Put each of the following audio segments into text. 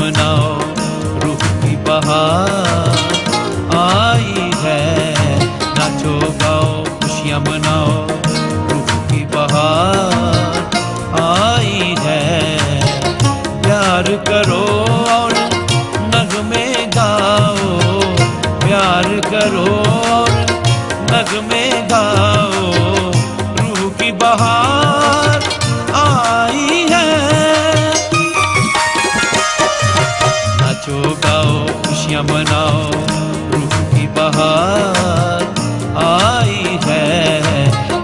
मनाओ, रूह की बहार आई है। नाचो गाओ खुशियाँ मनाओ, रूह की बहार आई है। प्यार करो और नगमे गाओ, प्यार करो और नगमे गाओ, रूह की बहार आई है। नाचो गाओ खुशियाँ मनाओ, रूह की बहार आई है।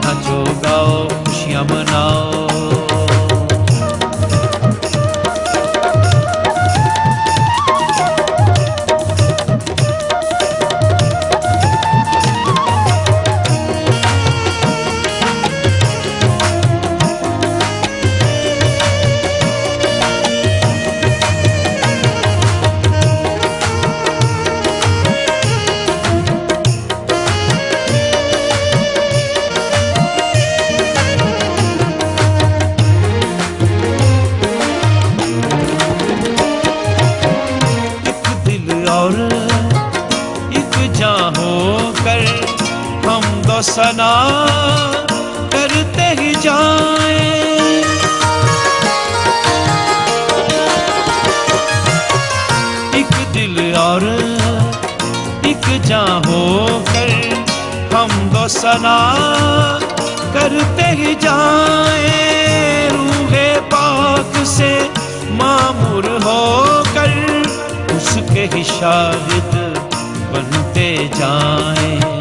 नाचो गाओ खुशियाँ मनाओ। सना करते ही जाएं, एक दिल और एक जान होकर हम दो सना करते ही जाएं। रूहे पाक से मामूर होकर उसके ही शाहिद बनते जाएं।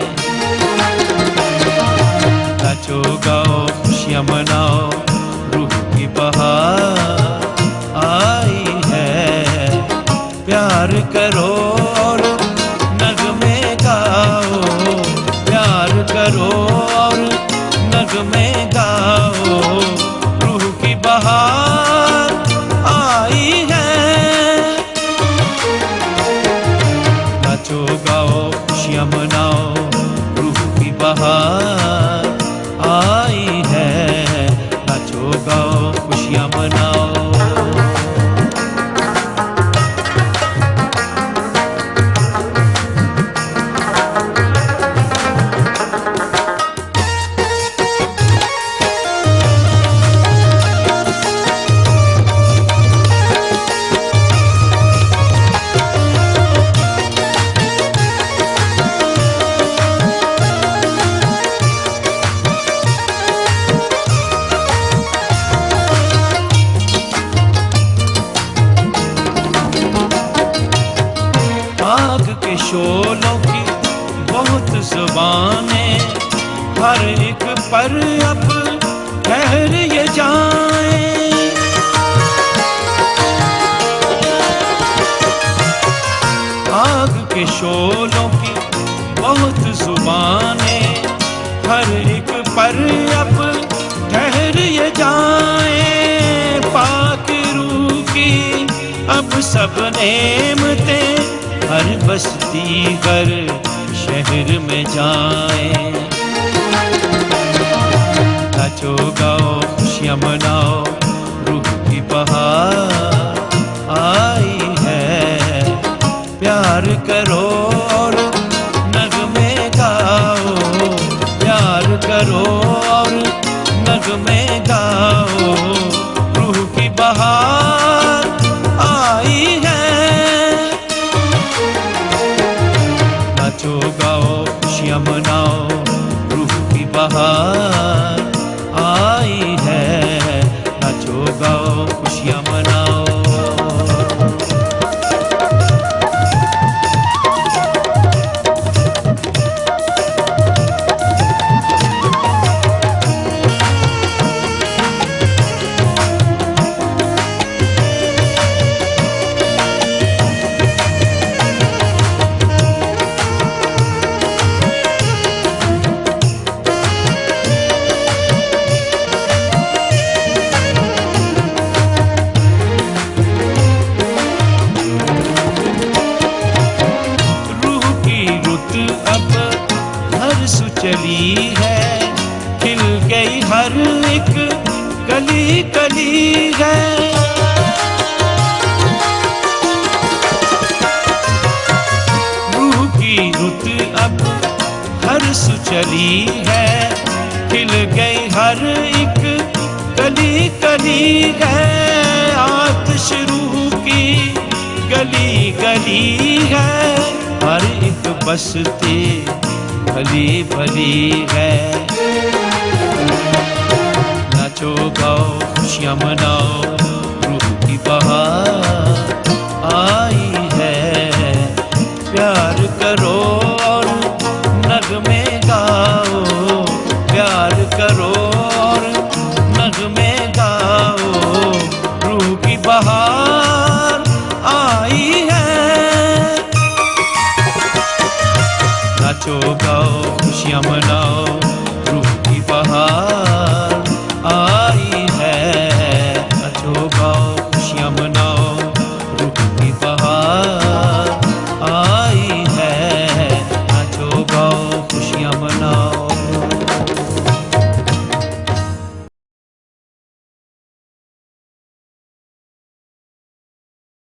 नाचो गाओ खुशियाँ मनाओ, रूह की बहार आई है। प्यार करो और नगमे गाओ, प्यार करो और नगमे गाओ, रूह की बहार आई है। नाचो गाओ खुशियाँ मनाओ, रूह की बहार आई है। नाचो गाओ खुशियाँ मनाओ। शोलों की बहुत ज़ुबानें, हर एक पर अब ठहर ये जाएं। आग के शोलों की बहुत ज़ुबानें, हर एक पर अब ठहर ये जाएं। पाक रूह की अब सब नेमतें हर बस्ती हर शहर में जाएं। नाचो गाओ खुशियाँ मनाओ, रूह की बहार आई है। प्यार करो और नगमे गाओ, प्यार करो और नगमे गाओ, रूह की बहार आई है। नाचो गाओ खुशियाँ मनाओ, रूह की बहार आई है। नाचो गाओ खुशियाँ मनाओ। चली है, खिल गई हर एक कली कली है। गली गली है, हर एक बस्ती भली भली है। नाचो गाओ खुशियाँ मनाओ, रूह की बहार आई है, प्यार करो